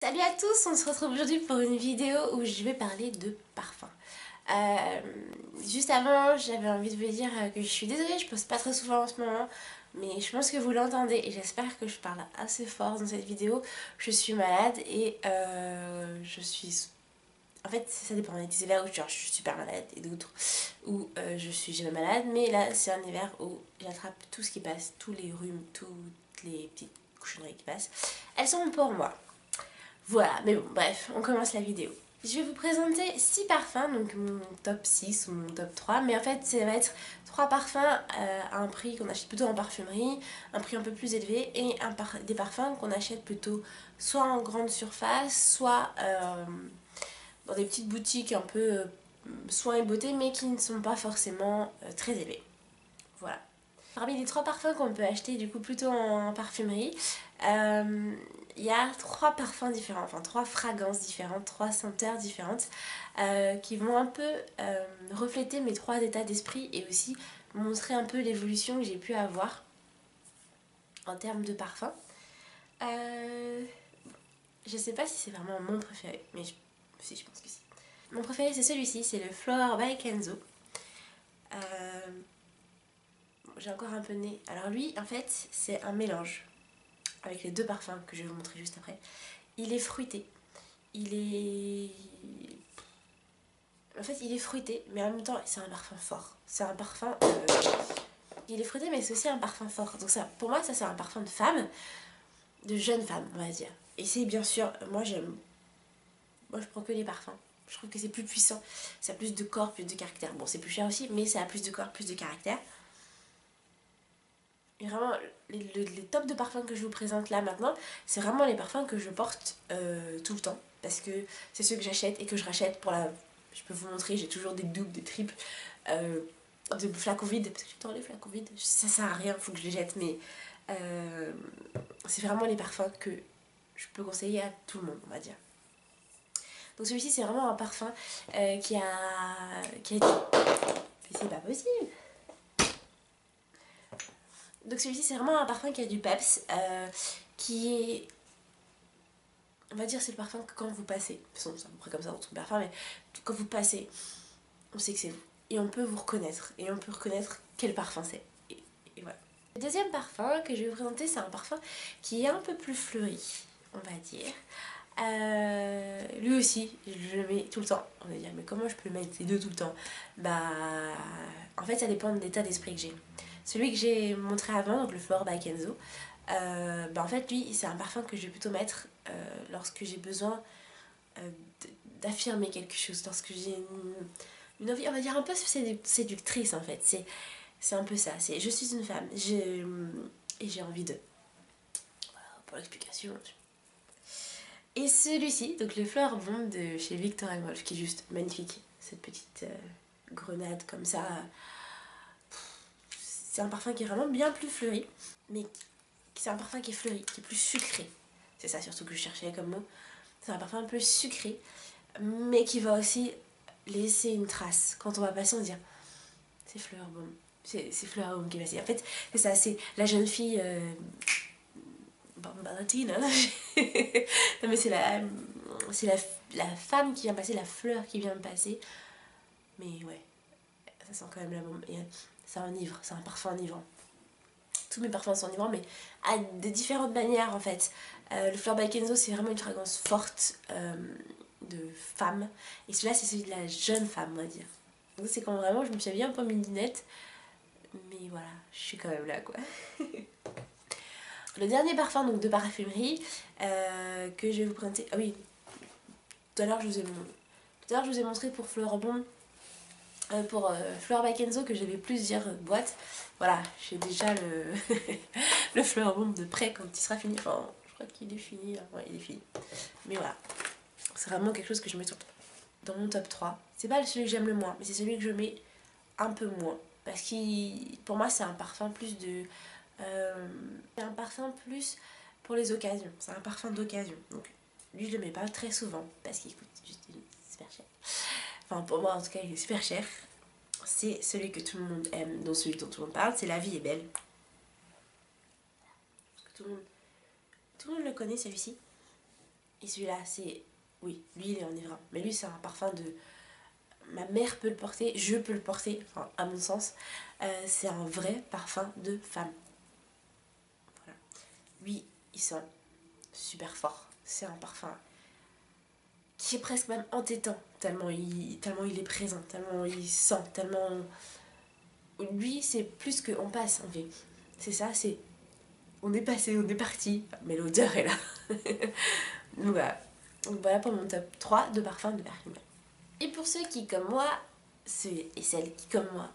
Salut à tous, on se retrouve aujourd'hui pour une vidéo où je vais parler de parfum. Juste avant, j'avais envie de vous dire que je suis désolée, je poste pas très souvent en ce moment, mais je pense que vous l'entendez et j'espère que je parle assez fort dans cette vidéo. Je suis malade et je suis... En fait, ça dépend, il y a des hivers où genre, je suis super malade et d'autres où je suis jamais malade, mais là c'est un hiver où j'attrape tout ce qui passe, tous les rhumes, toutes les petites cochonneries qui passent. Elles sont pour moi. Voilà, mais bon, bref, on commence la vidéo. Je vais vous présenter 6 parfums, donc mon top 6 ou mon top 3, mais en fait ça va être 3 parfums à un prix qu'on achète plutôt en parfumerie, un prix un peu plus élevé, et des parfums qu'on achète plutôt soit en grande surface, soit dans des petites boutiques un peu soins et beauté, mais qui ne sont pas forcément très élevés. Voilà. Parmi les 3 parfums qu'on peut acheter du coup plutôt en parfumerie, il y a 3 parfums différents, enfin 3 fragrances différentes, 3 senteurs différentes qui vont un peu refléter mes 3 états d'esprit et aussi montrer un peu l'évolution que j'ai pu avoir en termes de parfum. Je sais pas si c'est vraiment mon préféré, mais si, je pense que si. Mon préféré c'est celui-ci, c'est le Flower by Kenzo. J'ai encore un peu de nez. Alors lui, en fait, c'est un mélange avec les 2 parfums que je vais vous montrer juste après. Il est fruité. Il est... En fait, il est fruité, mais en même temps, c'est un parfum fort. C'est un parfum... Il est fruité, mais c'est aussi un parfum fort. Donc ça, pour moi, ça, c'est un parfum de femme, de jeune femme, on va dire. Et c'est bien sûr... Moi, j'aime... Moi, je prends que les parfums. Je trouve que c'est plus puissant. Ça a plus de corps, plus de caractère. Bon, c'est plus cher aussi, mais ça a plus de corps, plus de caractère. Et vraiment, les tops de parfums que je vous présente là maintenant, c'est vraiment les parfums que je porte tout le temps. Parce que c'est ceux que j'achète et que je rachète pour la... Je peux vous montrer, j'ai toujours des doubles, des triples, de flacons vides. Parce que j'adore les flacons vides. Ça sert à rien, il faut que je les jette. Mais c'est vraiment les parfums que je peux conseiller à tout le monde, on va dire. Donc celui-ci, c'est vraiment un parfum qui a... Mais c'est pas possible. Donc celui-ci, c'est vraiment un parfum qui a du peps, qui est... On va dire c'est le parfum que quand vous passez, c'est à peu près comme ça dans tout parfum, mais quand vous passez, on sait que c'est vous. Et on peut vous reconnaître, et on peut reconnaître quel parfum c'est. Et voilà. Le deuxième parfum que je vais vous présenter, c'est un parfum qui est un peu plus fleuri, on va dire. Lui aussi, je le mets tout le temps. On va dire, mais comment je peux le mettre les deux tout le temps? Bah, en fait, ça dépend de l'état d'esprit que j'ai. Celui que j'ai montré avant, donc le Flower by Kenzo, bah en fait, lui, c'est un parfum que je vais plutôt mettre lorsque j'ai besoin euh, d'affirmer quelque chose, lorsque j'ai une envie, on va dire, un peu séductrice en fait. C'est un peu ça. Je suis une femme et j'ai envie de. Voilà, pour l'explication. Et celui-ci, donc le Flower Bomb de chez Victor & Wolf, qui est juste magnifique. Cette petite grenade comme ça. C'est un parfum qui est vraiment bien plus fleuri, mais c'est un parfum qui est fleuri, qui est plus sucré. C'est ça surtout que je cherchais comme mot. C'est un parfum un peu sucré, mais qui va aussi laisser une trace. Quand on va passer, on va dire c'est Flower Bomb. C'est Flower Bomb qui est passé. En fait, c'est ça, c'est la jeune fille Bambalatine. Non mais c'est la femme qui vient passer, la fleur qui vient de passer. Mais ouais, ça sent quand même la bombe. Et ça enivre, c'est un parfum enivrant. Tous mes parfums sont enivrants, mais à de différentes manières en fait. Le Flower by Kenzo, c'est vraiment une fragrance forte de femme. Et celui-là, c'est celui de la jeune femme, on va dire. Donc c'est quand vraiment je me suis habillée un peu midinette. Mais voilà, je suis quand même là quoi. Le dernier parfum donc de parfumerie que je vais vous présenter. Ah oui, tout à l'heure je vous ai montré pour Fleur Bon, pour Flower by Kenzo que j'avais plusieurs boîtes. Voilà, j'ai déjà le, le Fleur Bon de près quand il sera fini. Enfin, je crois qu'il est fini. Ouais, il est fini. Mais voilà, c'est vraiment quelque chose que je mets tout le temps. Dans mon top 3, c'est pas celui que j'aime le moins, mais c'est celui que je mets un peu moins. Parce que pour moi, c'est un parfum plus de. C'est un parfum plus pour les occasions. C'est un parfum d'occasion. Donc, lui, je le mets pas très souvent parce qu'il coûte juste super cher. Enfin, pour moi, en tout cas, il est super cher. C'est celui que tout le monde aime, dont celui dont tout le monde parle. C'est La vie est belle. Parce que tout le monde le connaît, celui-ci. Et celui-là, c'est... Oui, lui, il est enivrant. Mais lui, c'est un parfum de... Ma mère peut le porter, je peux le porter, enfin, à mon sens. C'est un vrai parfum de femme. Voilà. Lui, il sent super fort. C'est un parfum qui est presque même entêtant, tellement il est présent, tellement il sent, tellement... Lui, c'est plus qu'on passe, en fait. C'est ça, c'est... On est passé, on est parti, mais l'odeur est là. Donc voilà. Donc voilà pour mon top 3 de parfums de parfumerie. Et pour ceux qui, comme moi, ceux et celles qui, comme moi,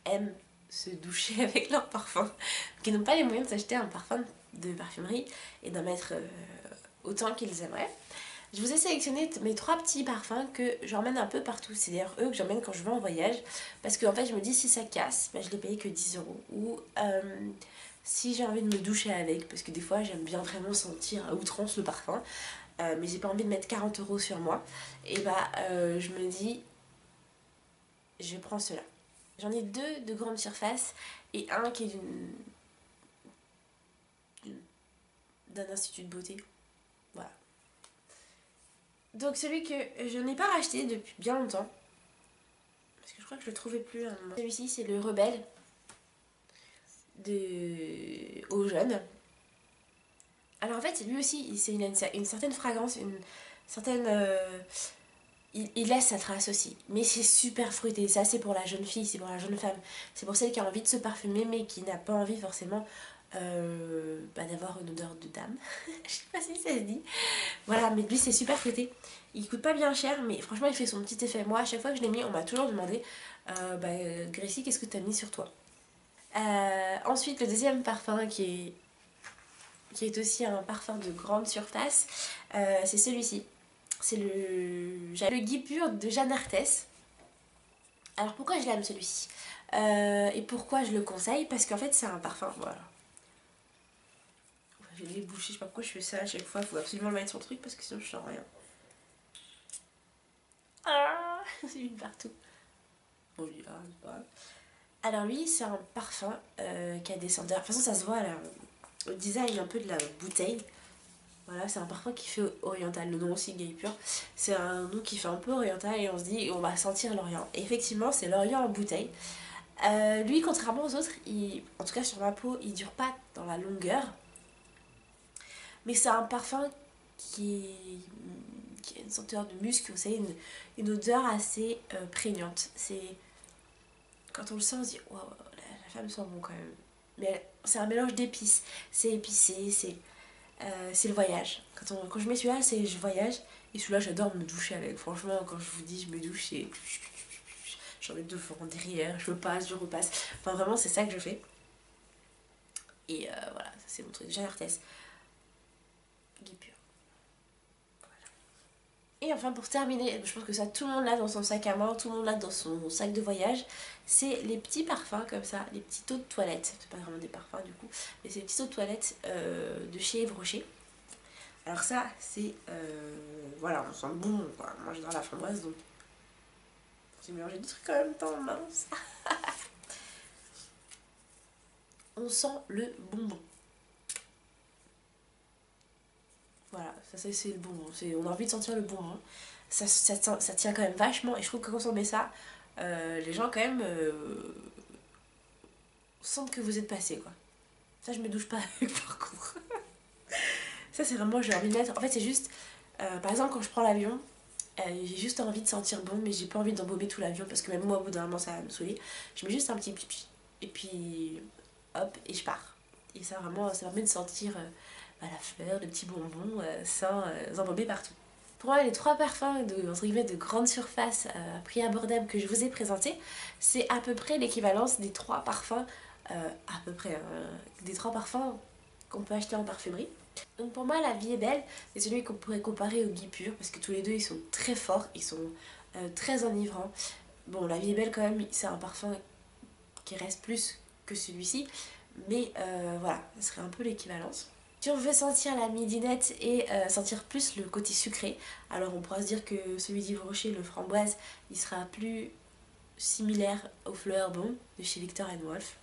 aiment se doucher avec leur parfum, qui n'ont pas les moyens de s'acheter un parfum de parfumerie et d'en mettre autant qu'ils aimeraient, je vous ai sélectionné mes 3 petits parfums que j'emmène un peu partout. C'est d'ailleurs eux que j'emmène quand je vais en voyage. Parce qu'en fait, je me dis, si ça casse, bah, je l'ai payé que 10 euros. Ou si j'ai envie de me doucher avec, parce que des fois, j'aime bien vraiment sentir à outrance le parfum. Mais j'ai pas envie de mettre 40 euros sur moi. Et bah, je me dis, je prends ceux-là. J'en ai 2 de grande surface et un qui est d'un institut de beauté. Voilà. Donc celui que je n'ai pas racheté depuis bien longtemps, parce que je crois que je le trouvais plus à un moment. Celui-ci, c'est le Rebelle de Eau Jaune. Alors en fait, lui aussi, il a une certaine fragrance, une certaine... il laisse sa trace aussi, mais c'est super fruité. Ça, c'est pour la jeune fille, c'est pour la jeune femme. C'est pour celle qui a envie de se parfumer, mais qui n'a pas envie forcément d'avoir une odeur de dame. Je sais pas si ça se dit. Voilà, mais lui, c'est super fruité. Il coûte pas bien cher, mais franchement, il fait son petit effet. Moi, à chaque fois que je l'ai mis, on m'a toujours demandé Gracie, qu'est-ce que tu as mis sur toi? Ensuite, le deuxième parfum qui est aussi un parfum de grande surface, c'est celui-ci. C'est le Guy Pur de Jeanne Arthès. Alors pourquoi je l'aime celui-ci et pourquoi je le conseille? Parce qu'en fait c'est un parfum, voilà. Je vais les boucher, je sais pas pourquoi je fais ça à chaque fois, il faut absolument le mettre sur le truc parce que sinon je sens rien. Ah, c'est une partout. Bon, je dis, ah, c'est pas grave. Alors lui, c'est un parfum qui a des senteurs. De toute façon, ça se voit là, au design un peu de la bouteille. Voilà, c'est un parfum qui fait oriental. Le nom aussi, Guy Pur, c'est un nom qui fait un peu oriental et on se dit, on va sentir l'Orient. Et effectivement, c'est l'Orient en bouteille. Lui, contrairement aux autres, en tout cas sur ma peau, il dure pas dans la longueur. Mais c'est un parfum qui a une senteur de musc, vous savez, une odeur assez prégnante. C'est quand on le sent, on se dit, wow, la femme sent bon quand même. Mais c'est un mélange d'épices. C'est épicé, c'est le voyage. Quand je mets celui-là, c'est je voyage. Et celui-là, j'adore me doucher avec. Franchement, quand je vous dis, je me douche et j'en mets devant, derrière, je passe, je repasse. Enfin, vraiment, c'est ça que je fais. Et voilà, ça c'est mon truc. Jeanne Arthès. Guy Pur. Et enfin, pour terminer, je pense que ça, tout le monde l'a dans son sac à main, tout le monde l'a dans son sac de voyage. C'est les petits parfums comme ça, les petits eaux de toilette. C'est pas vraiment des parfums du coup, mais c'est les petits eaux de toilette de chez Yves Rocher. Alors ça, c'est... voilà, on sent bon, quoi. Moi j'adore la framboise, donc... J'ai mélangé des trucs quand même temps, mince. On sent le bonbon. Voilà, ça c'est le bonbon. On a envie de sentir le bonbon. Ça tient quand même vachement. Et je trouve que quand on met ça, les gens quand même sentent que vous êtes passé, quoi. Ça, je me douche pas avec, par contre. Ça, c'est vraiment, j'ai envie de mettre... En fait, c'est juste... par exemple, quand je prends l'avion, j'ai juste envie de sentir bon, mais j'ai pas envie d'embaumer tout l'avion parce que même moi, au bout d'un moment, ça va me saouler. Je mets juste un petit pipi. Et puis, hop, et je pars. Et ça, vraiment, ça permet de sentir la fleur, le petit bonbon sans embaumer partout. Pour moi, les 3 parfums entre guillemets, de grande surface à prix abordable que je vous ai présentés, c'est à peu près l'équivalence des 3 parfums, à peu près, des 3 parfums qu'on peut acheter en parfumerie. Donc pour moi, La Vie est belle, c'est celui qu'on pourrait comparer au Guy Pur, parce que tous les deux, ils sont très forts, ils sont très enivrants. Bon, La Vie est belle quand même, c'est un parfum qui reste plus que celui-ci, mais voilà, ce serait un peu l'équivalence. Si on veut sentir la midinette et sentir plus le côté sucré, alors on pourra se dire que celui d'Yves Rocher, le framboise, il sera plus similaire aux fleurs bon de chez Victor & Wolf.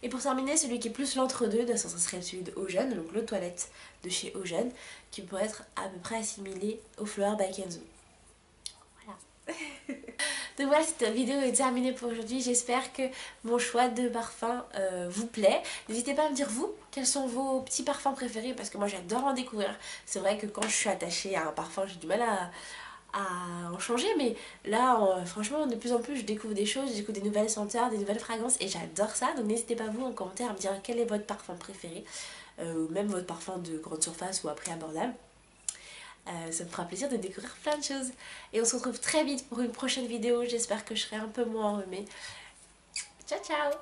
Et pour terminer, celui qui est plus l'entre-deux, ça serait celui de Ocean, donc l'eau de toilette de chez Ocean, qui pourrait être à peu près assimilé au Flower by Kenzo. Voilà. Donc voilà, cette vidéo est terminée pour aujourd'hui. J'espère que mon choix de parfum vous plaît. N'hésitez pas à me dire vous, quels sont vos petits parfums préférés, parce que moi j'adore en découvrir. C'est vrai que quand je suis attachée à un parfum, j'ai du mal à en changer, mais là franchement de plus en plus je découvre des choses, je découvre des nouvelles senteurs, des nouvelles fragrances et j'adore ça. Donc n'hésitez pas vous en commentaire à me dire quel est votre parfum préféré, ou même votre parfum de grande surface ou à prix abordable. Ça me fera plaisir de découvrir plein de choses. Et on se retrouve très vite pour une prochaine vidéo. J'espère que je serai un peu moins enrhumée. Ciao ciao.